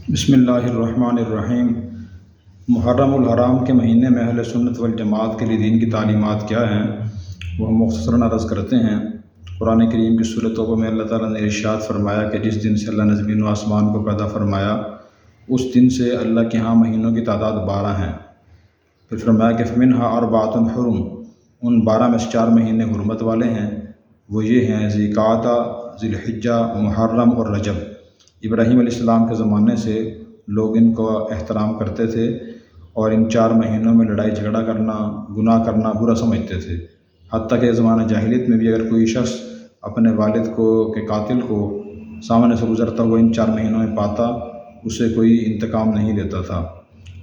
بسم اللہ الرحمن الرحیم۔ محرم الحرام کے مہینے میں اہل سنت والجماعت کے لیے دین کی تعلیمات کیا ہیں، وہ ہم مختصراً عرض کرتے ہیں۔ قرآن کریم کی سورۃ توبہ میں اللہ تعالیٰ نے ارشاد فرمایا کہ جس دن سے اللہ نے زمین و آسمان کو پیدا فرمایا اس دن سے اللہ کے ہاں مہینوں کی تعداد 12 ہیں۔ پھر فرمایا کہ فمنھا اربعۃ حرم، ان 12 میں سے 4 مہینے حرمت والے ہیں، وہ یہ ہیں ذی القعدہ، ذی الحجہ، محرم اور رجب۔ ابراہیم علیہ السلام کے زمانے سے لوگ ان کو احترام کرتے تھے اور ان 4 مہینوں میں لڑائی جھگڑا کرنا، گناہ کرنا برا سمجھتے تھے۔ حتیٰ کہ زمانہ جاہلیت میں بھی اگر کوئی شخص اپنے والد کے قاتل کو سامنے سے گزرتا ہوا ان 4 مہینوں میں پاتا، اسے کوئی انتقام نہیں دیتا تھا۔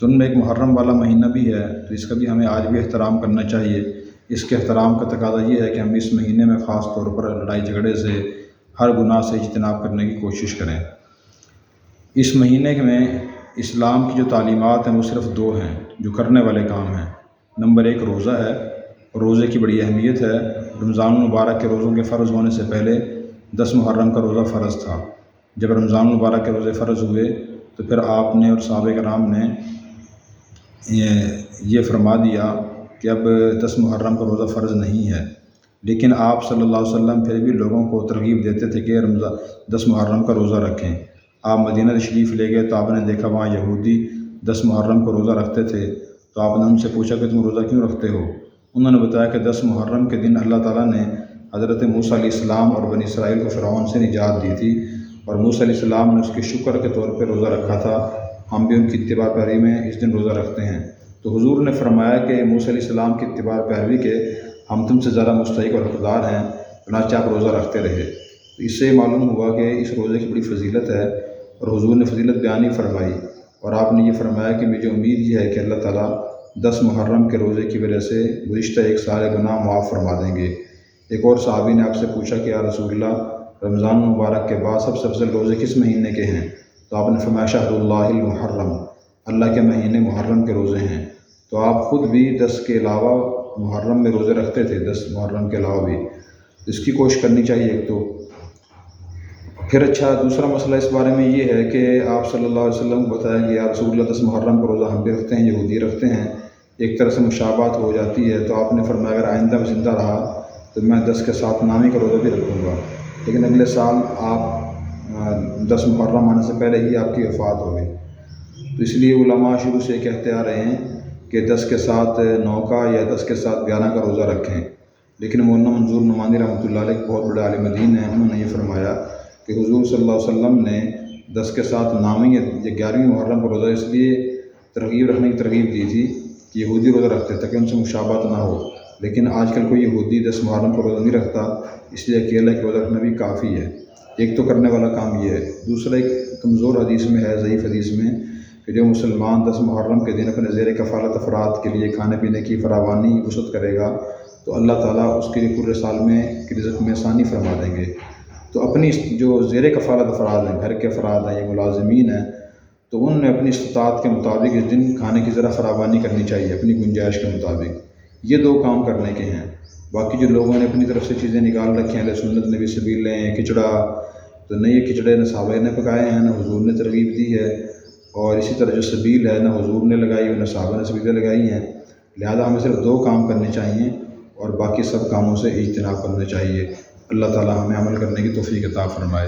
تو ان میں ایک محرم والا مہینہ بھی ہے، تو اس کا بھی ہمیں آج بھی احترام کرنا چاہیے۔ اس کے احترام کا تقاضا یہ ہے کہ ہم اس مہینے میں خاص طور پر لڑائی جھگڑے سے، ہر گناہ سے اجتناب کرنے کی کوشش کریں۔ اس مہینے میں اسلام کی جو تعلیمات ہیں وہ صرف 2 ہیں جو کرنے والے کام ہیں۔ نمبر 1 روزہ ہے، روزے کی بڑی اہمیت ہے۔ رمضان المبارک کے روزوں کے فرض ہونے سے پہلے 10 محرم کا روزہ فرض تھا۔ جب رمضان المبارک کے روزے فرض ہوئے تو پھر آپ نے اور صحابہ کرام نے یہ فرما دیا کہ اب 10 محرم کا روزہ فرض نہیں ہے، لیکن آپ صلی اللہ علیہ وسلم پھر بھی لوگوں کو ترغیب دیتے تھے کہ 10 محرم کا روزہ رکھیں۔ آپ مدینہ تشریف لے گئے تو آپ نے دیکھا وہاں یہودی 10 محرم کو روزہ رکھتے تھے، تو آپ نے ان سے پوچھا کہ تم روزہ کیوں رکھتے ہو؟ انہوں نے بتایا کہ 10 محرم کے دن اللہ تعالیٰ نے حضرت موسیٰ علیہ السلام اور بنی اسرائیل کو فرعون سے نجات دی تھی، اور موسیٰ علیہ السلام نے اس کے شکر کے طور پہ روزہ رکھا تھا۔ ہم بھی ان کی اتباع پیروی میں اس دن روزہ رکھتے ہیں۔ تو حضور نے فرمایا کہ موسیٰ علیہ السلام کی اتباع پیروی کے ہم تم سے زیادہ مستحق اور حقدار ہیں، چنانچہ آپ روزہ رکھتے رہے۔ تو اس سے معلوم ہوا کہ اس روزے کی بڑی فضیلت ہے، اور حضور نے فضیلت بیان ہی فرمائی، اور آپ نے یہ فرمایا کہ مجھے امید یہ ہے کہ اللہ تعالیٰ 10 محرم کے روزے کی وجہ سے گزشتہ 1 سال گناہ معاف فرما دیں گے۔ ایک اور صحابی نے آپ سے پوچھا کہ یا رسول اللہ، رمضان مبارک کے بعد سب سے افضل روزے کس مہینے کے ہیں؟ تو آپ نے فرمایا شہر اللہ المحرم، اللہ کے مہینے محرم کے روزے ہیں۔ تو آپ خود بھی 10 کے علاوہ محرم میں روزے رکھتے تھے، 10 محرم کے علاوہ بھی، اس کی کوشش کرنی چاہیے ایک تو۔ پھر دوسرا مسئلہ اس بارے میں یہ ہے کہ آپ صلی اللہ علیہ وسلم کو بتایا کہ یا رسول اللہ 10 محرم کا روزہ ہم بھی رکھتے ہیں، یہودی رکھتے ہیں، ایک طرح سے مشابہت ہو جاتی ہے۔ تو آپ نے فرمایا اگر آئندہ میں زندہ رہا تو میں 10 کے ساتھ نامی کا روزہ بھی رکھوں گا، لیکن اگلے سال آپ 10 محرم آنے سے پہلے ہی آپ کی وفات ہو گئی۔ تو اس لیے علماء شروع سے کہتے آ رہے ہیں کہ 10 کے ساتھ 9 کا یا 10 کے ساتھ 11 کا روزہ رکھیں، لیکن مولانا منظور نعمانی رحمۃ اللہ علیہ بہت بڑے عالم دین ہیں، انہوں نے یہ فرمایا کہ حضور صلی اللہ علیہ وسلم نے 10 کے ساتھ نامی یا 11ویں محرم کا روزہ اس لیے ترغیب رکھنے کی ترغیب دی تھی کہ یہودی روزہ رکھتے تاکہ ان سے مشابہت نہ ہو، لیکن آج کل کوئی یہودی 10 محرم کا روزہ نہیں رکھتا، اس لیے اکیلا ایک روزہ رکھنا بھی کافی ہے۔ ایک تو کرنے والا کام یہ ہے۔ دوسرا ایک کمزور حدیث میں ہے، ضعیف حدیث میں، کہ جو مسلمان 10 محرم کے دن اپنے زیر کفالت افراد کے لیے کھانے پینے کی فراوانی وسعت کرے گا تو اللہ تعالیٰ اس کے لیے پورے سال میں کی رزق میں آسانی فرما دیں گے۔ تو اپنی جو زیر کفالت افراد ہیں، گھر کے افراد ہیں یا ملازمین ہیں، تو ان نے اپنی استطاعت کے مطابق اس دن کھانے کی ذرا فراوانی کرنی چاہیے اپنی گنجائش کے مطابق۔ یہ 2 کام کرنے کے ہیں۔ باقی جو لوگوں نے اپنی طرف سے چیزیں نکال رکھی ہیں، اہل سنت نے بھی سبیلیں، کھچڑا، تو نہ یہ کھچڑے نہ صحابہ نے پکائے ہیں، نہ حضور نے ترغیب دی ہے، اور اسی طرح جو سبیل ہے نہ حضور نے لگائی ہے نہ صحابہ نے سبیلیں لگائی ہیں۔ لہذا ہمیں صرف 2 کام کرنے چاہیے اور باقی سب کاموں سے اجتناب کرنا چاہیے۔ اللہ تعالیٰ ہمیں عمل کرنے کی توفیق عطا فرمائے۔